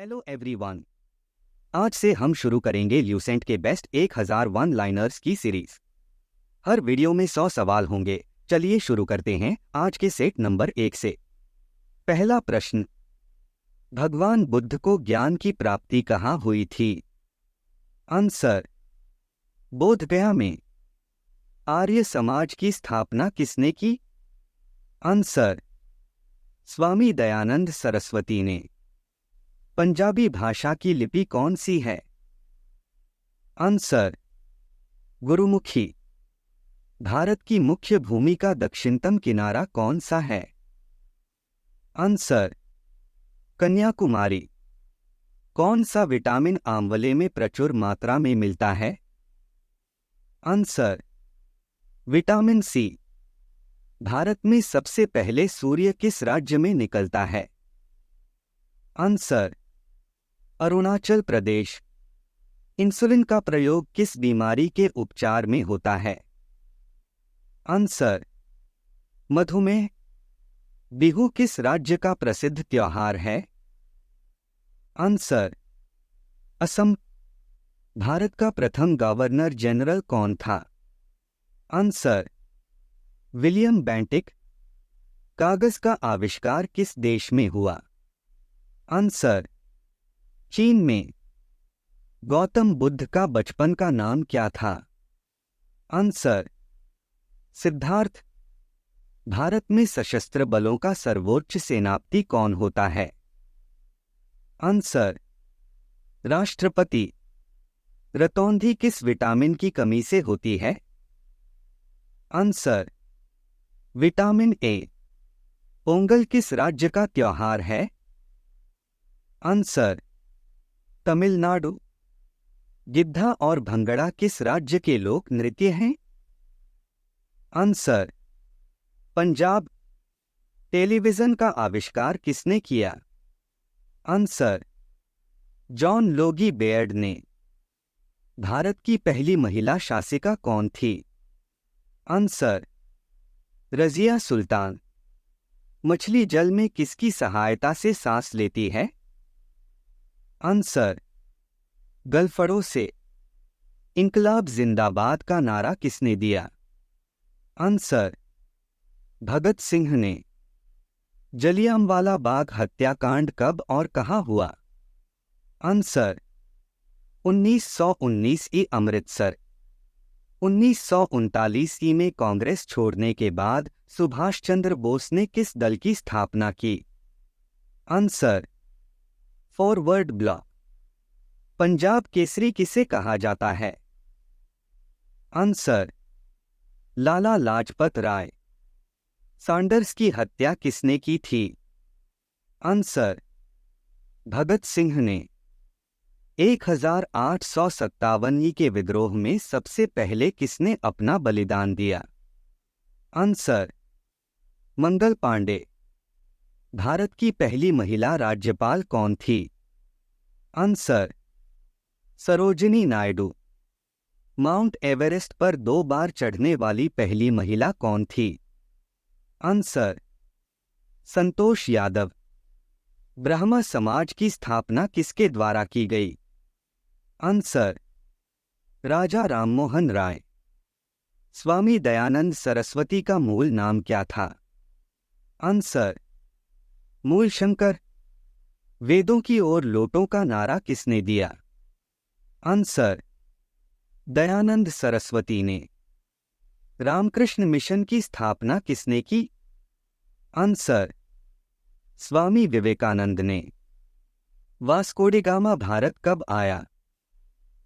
Hello everyone. आज से हम शुरू करेंगे ल्यूसेंट के बेस्ट 1000 वन लाइनर्स की सीरीज। हर वीडियो में 100 सवाल होंगे। चलिए शुरू करते हैं आज के सेट नंबर 1 से। पहला प्रश्न, भगवान बुद्ध को ज्ञान की प्राप्ति कहाँ हुई थी? आंसर, बोधगया में। आर्य समाज की स्थापना किसने की? आंसर, स्वामी दयानंद सरस्वती ने। पंजाबी भाषा की लिपि कौन सी है? आंसर, गुरुमुखी। भारत की मुख्य भूमि का दक्षिणतम किनारा कौन सा है? आंसर, कन्याकुमारी। कौन सा विटामिन आंवले में प्रचुर मात्रा में मिलता है? Answer, vitamin C. भारत में सबसे पहले सूर्य किस राज्य में निकलता है? आंसर, अरुणाचल प्रदेश। इंसुलिन का प्रयोग किस बीमारी के उपचार में होता है? आंसर, मधुमेह। बिहू किस राज्य का प्रसिद्ध त्योहार है? आंसर, असम। भारत का प्रथम गवर्नर जनरल कौन था? Answer, William Bentinck. कागज का आविष्कार किस देश में हुआ? आंसर, चीन में। गौतम बुद्ध का बचपन का नाम क्या था? आंसर, सिद्धार्थ। भारत में सशस्त्र बलों का सर्वोच्च सेनापति कौन होता है? आंसर, राष्ट्रपति। रतौंधी किस विटामिन की कमी से होती है? Answer, vitamin A. पोंगल किस राज्य का त्योहार है? आंसर, तमिलनाडु। गिद्धा और भंगड़ा किस राज्य के लोक नृत्य हैं? आंसर, पंजाब। टेलीविजन का आविष्कार किसने किया? आंसर, जॉन लोगी बेयर्ड ने। भारत की पहली महिला शासिका कौन थी? आंसर, रजिया सुल्तान। मछली जल में किसकी सहायता से सांस लेती है? आंसर, गलफड़ों से। इंकलाब जिंदाबाद का नारा किसने दिया? आंसर, भगत सिंह ने। जलियांवाला बाग हत्याकांड कब और कहाँ हुआ? आंसर, 1919 ई अमृतसर। 1939 ई में कांग्रेस छोड़ने के बाद सुभाष चंद्र बोस ने किस दल की स्थापना की? Answer, forward block. Punjab Kesari किसे कहा जाता है? आंसर, लाला लाजपत राय। सैंडर्स की हत्या किसने की थी? आंसर, भगत सिंह ने। 1857 के विद्रोह में सबसे पहले किसने अपना बलिदान दिया? आंसर, मंगल पांडे। भारत की पहली महिला राज्यपाल कौन थी? Answer, Sarojini Naidu. Mount Everest पर 2 बार चढ़ने वाली पहली महिला कौन थी? आंसर, संतोष यादव। ब्राह्मण समाज की स्थापना किसके द्वारा की गई? आंसर, राजा राममोहन राय। स्वामी दयानंद सरस्वती का मूल नाम क्या था? आंसर, मूलशंकर। वेदों की ओर लौटो का नारा किसने दिया? आंसर, दयानंद सरस्वती ने। रामकृष्ण मिशन की स्थापना किसने की? आंसर, स्वामी विवेकानंद ने। वास्को डी गामा भारत कब आया?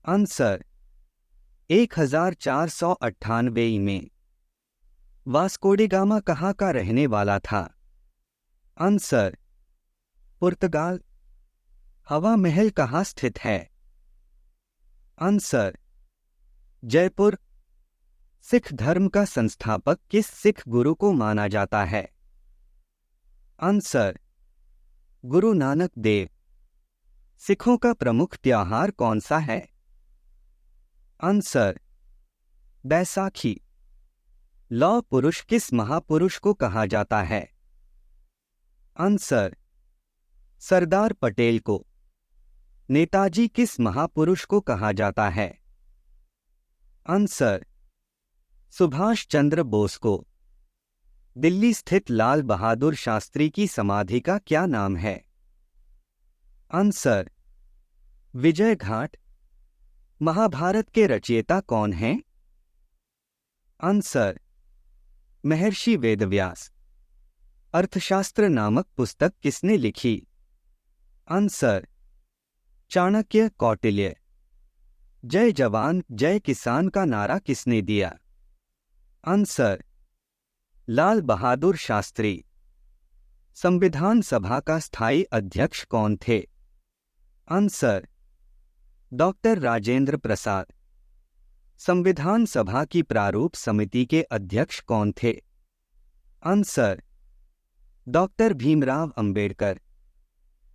आंसर, 1498 में। वास्को डी गामा कहाँ का रहने वाला था? आंसर, पुर्तगाल। हवा महल कहाँ स्थित है? आंसर, जयपुर। सिख धर्म का संस्थापक किस सिख गुरु को माना जाता है? आंसर, गुरु नानक देव। सिखों का प्रमुख त्योहार कौन सा है? आंसर, बैसाखी। लौह पुरुष किस महापुरुष को कहा जाता है? आंसर, सरदार पटेल को। नेताजी किस महापुरुष को कहा जाता है? आंसर, सुभाष चंद्र बोस को। दिल्ली स्थित लाल बहादुर शास्त्री की समाधि का क्या नाम है? आंसर, विजय घाट। महाभारत के रचयिता कौन हैं? आंसर, महर्षि वेदव्यास। अर्थशास्त्र नामक पुस्तक किसने लिखी? आंसर, चाणक्य कौटिल्य। जय जवान जय किसान का नारा किसने दिया? आंसर, लाल बहादुर शास्त्री। संविधान सभा का स्थायी अध्यक्ष कौन थे? Answer, doctor Rajendra Prasad. संविधान सभा की प्रारूप समिति के अध्यक्ष कौन थे? Answer, doctor Bhimrao Ambedkar.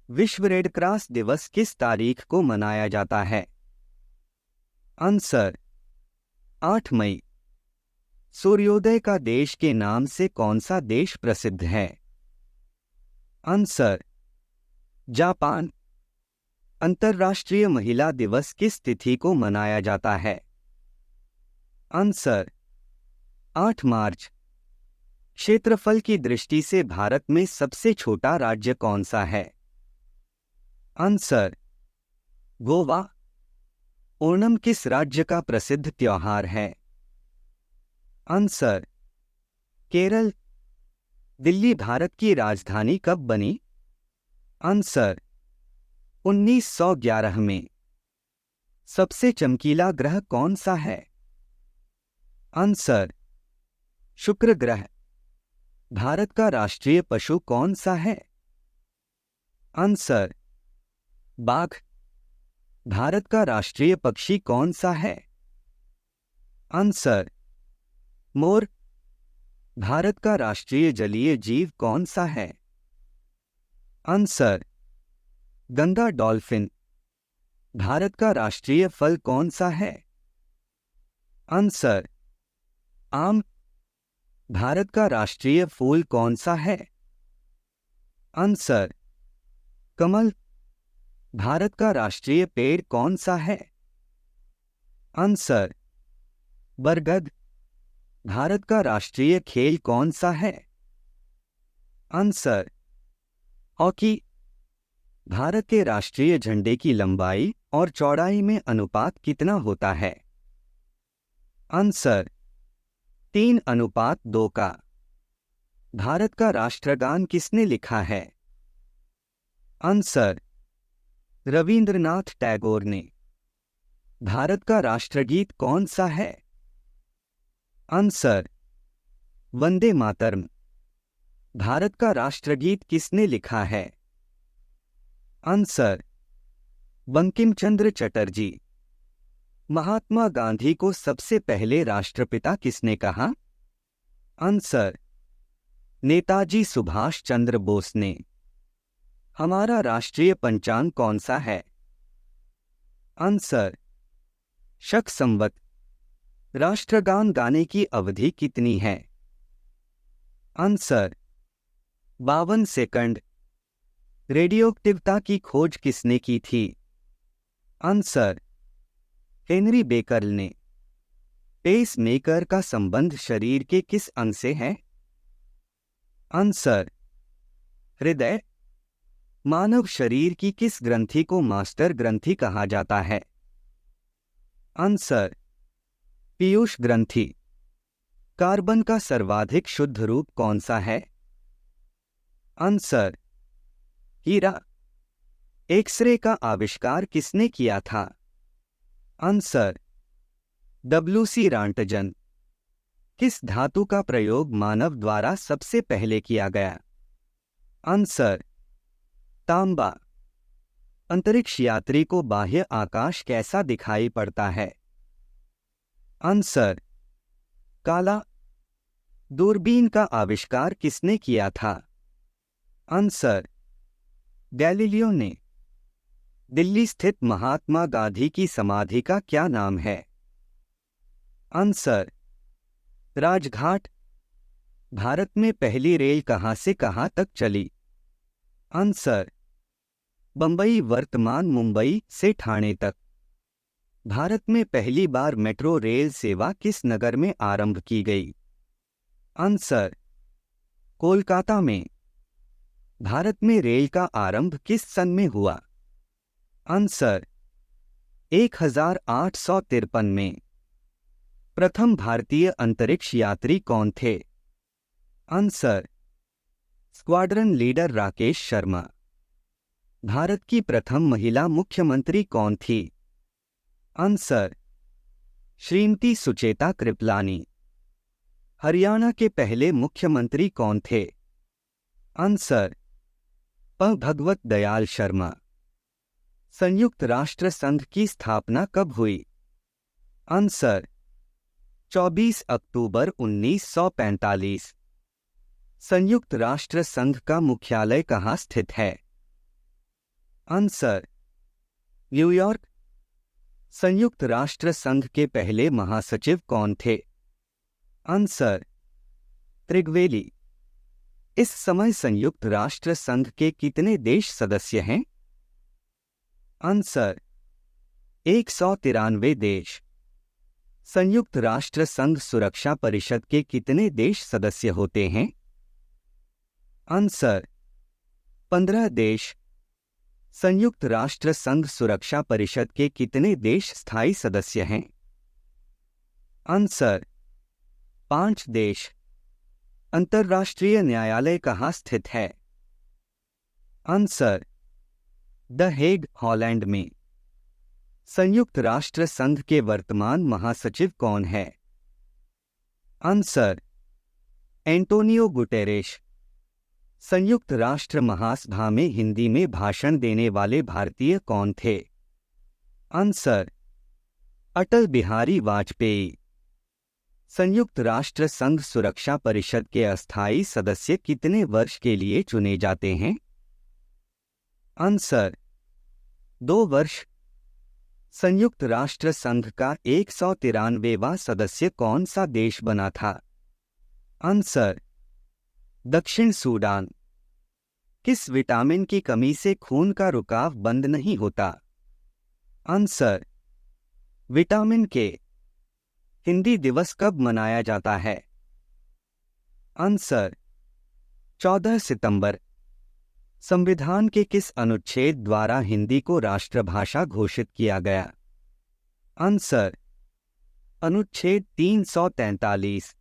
विश्व रेड क्रॉस दिवस किस तारीख को मनाया जाता है? आंसर, 8 मई। सूर्योदय का देश के नाम से कौन सा देश प्रसिद्ध है? Answer, Japan. अंतर्राष्ट्रीय महिला दिवस किस तिथि को मनाया जाता है? आंसर, 8 मार्च। क्षेत्रफल की दृष्टि से भारत में सबसे छोटा राज्य कौन सा है? आंसर, गोवा। ओणम किस राज्य का प्रसिद्ध त्योहार है? आंसर, केरल। दिल्ली भारत की राजधानी कब बनी? आंसर, 1911 में। सबसे चमकीला ग्रह कौन सा है? आंसर, शुक्र ग्रह। भारत का राष्ट्रीय पशु कौन सा है? आंसर, बाघ। भारत का राष्ट्रीय पक्षी कौन सा है? आंसर, मोर। भारत का राष्ट्रीय जलीय जीव कौन सा है? Answer, Ganga dolphin. भारत का राष्ट्रीय फल कौन सा है? आंसर, आम। भारत का राष्ट्रीय फूल कौन सा है? आंसर, कमल। भारत का राष्ट्रीय पेड़ कौन सा है? आंसर, बरगद। भारत का राष्ट्रीय खेल कौन सा है? Answer, hockey. भारत के राष्ट्रीय झंडे की लंबाई और चौड़ाई में अनुपात कितना होता है? आंसर, 3:2 का। भारत का राष्ट्रगान किसने लिखा है? आंसर, रविंद्रनाथ टैगोर ने। भारत का राष्ट्रगीत कौन सा है? आंसर, वंदे मातरम। भारत का राष्ट्रगीत किसने लिखा है? आंसर, बंकिम चंद्र चटर्जी। महात्मा गांधी को सबसे पहले राष्ट्रपिता किसने कहा? आंसर, नेताजी सुभाष चंद्र बोस ने। हमारा राष्ट्रीय पंचांग कौन सा है? आंसर, शक संवत। राष्ट्रगान गाने की अवधि कितनी है? Answer, 52 second. रेडियोक्टिवता की खोज किसने की थी? आंसर, हेनरी बेकरल ने। पेस मेकर का संबंध शरीर के किस अंग से है? आंसर, हृदय। मानव शरीर की किस ग्रंथि को मास्टर ग्रंथि कहा जाता है? आंसर, पीयूष ग्रंथि। कार्बन का सर्वाधिक शुद्ध रूप कौन सा है? आंसर, हीरा। एक्सरे का आविष्कार किसने किया था? Answer, WC रांटजन। किस धातु का प्रयोग मानव द्वारा सबसे पहले किया गया? आंसर, तांबा। अंतरिक्ष यात्री को बाह्य आकाश कैसा दिखाई पड़ता है? आंसर, काला। दूरबीन का आविष्कार किसने किया था? आंसर, गैलीलियो ने। दिल्ली स्थित महात्मा गांधी की समाधि का क्या नाम है? आंसर, राजघाट। भारत में पहली रेल कहां से कहां तक चली? आंसर, बम्बई वर्तमान मुंबई से ठाणे तक। भारत में पहली बार मेट्रो रेल सेवा किस नगर में आरंभ की गई? आंसर कोलकाता में। भारत में रेल का आरंभ किस सन में हुआ? आंसर 1853 में। प्रथम भारतीय अंतरिक्ष यात्री कौन थे? Answer squadron leader Rakesh Sharma. Bharat की प्रथम महिला मुख्यमंत्री कौन थी? आंसर श्रीमती सुचेता कृपलानी। हरियाणा के पहले मुख्यमंत्री कौन थे? आंसर भगवत दयाल शर्मा। संयुक्त राष्ट्र संघ की स्थापना कब हुई? आंसर 24 अक्टूबर 1945। संयुक्त राष्ट्र संघ का मुख्यालय कहाँ स्थित है? Answer New York. संयुक्त राष्ट्र संघ के पहले महासचिव कौन थे? आंसर त्रिगवेली। इस समय संयुक्त राष्ट्र संघ के कितने देश सदस्य हैं? आंसर 193 देश। संयुक्त राष्ट्र संघ सुरक्षा परिषद के कितने देश सदस्य होते हैं? आंसर 15 देश। संयुक्त राष्ट्र संघ सुरक्षा परिषद के कितने देश स्थायी सदस्य हैं? आंसर 5 देश। अंतर्राष्ट्रीय न्यायालय कहाँ स्थित है? आंसर द हेग, हॉलैंड में। संयुक्त राष्ट्र संघ के वर्तमान महासचिव कौन है? Answer Antonio Guterres. संयुक्त राष्ट्र महासभा में हिंदी में भाषण देने वाले भारतीय कौन थे? आंसर अटल बिहारी वाजपेयी। संयुक्त राष्ट्र संघ सुरक्षा परिषद के अस्थायी सदस्य कितने वर्ष के लिए चुने जाते हैं? आंसर 2 वर्ष। संयुक्त राष्ट्र संघ का 193वां सदस्य कौन सा देश बना था? आंसर दक्षिण सूडान। किस विटामिन की कमी से खून का रुकाव बंद नहीं होता? आंसर विटामिन के। हिंदी दिवस कब मनाया जाता है? आंसर 14 सितंबर। संविधान के किस अनुच्छेद द्वारा हिंदी को राष्ट्रभाषा घोषित किया गया? आंसर अनुच्छेद 343।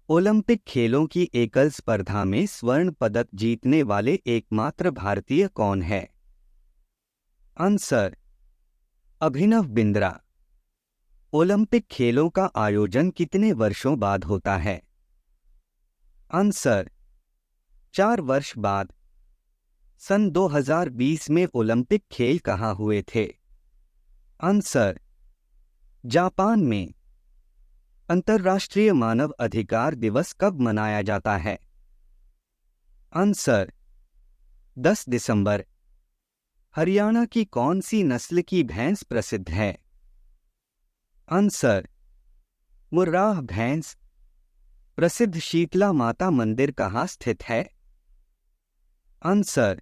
ओलंपिक खेलों की एकल स्पर्धा में स्वर्ण पदक जीतने वाले एकमात्र भारतीय कौन है? आंसर अभिनव बिंद्रा। ओलंपिक खेलों का आयोजन कितने वर्षों बाद होता है? आंसर 4 वर्ष बाद। सन 2020 में ओलंपिक खेल कहाँ हुए थे? आंसर जापान में। अंतर्राष्ट्रीय मानव अधिकार दिवस कब मनाया जाता है? आंसर 10 दिसंबर। हरियाणा की कौन सी नस्ल की भैंस प्रसिद्ध है? आंसर मुर्राह भैंस। प्रसिद्ध शीतला माता मंदिर कहाँ स्थित है? आंसर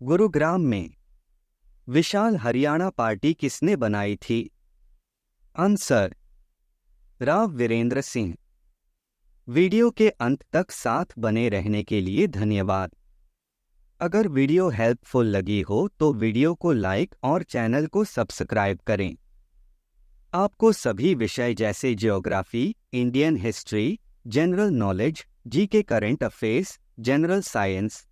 गुरुग्राम में। विशाल हरियाणा पार्टी किसने बनाई थी? आंसर राव वीरेंद्र सिंह। वीडियो के अंत तक साथ बने रहने के लिए धन्यवाद। अगर वीडियो हेल्पफुल लगी हो तो वीडियो को लाइक और चैनल को सब्सक्राइब करें। आपको सभी विषय जैसे geography, Indian history, general knowledge, GK, current affairs, general science,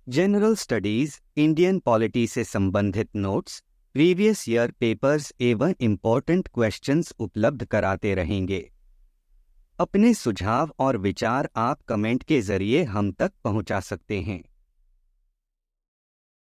general studies, Indian polity से संबंधित नोट्स, प्रीवियस ईयर पेपर्स एवं इम्पोर्टेंट क्वेश्चंस उपलब्ध कराते रहेंगे। अपने सुझाव और विचार आप कमेंट के जरिए हम तक पहुंचा सकते हैं।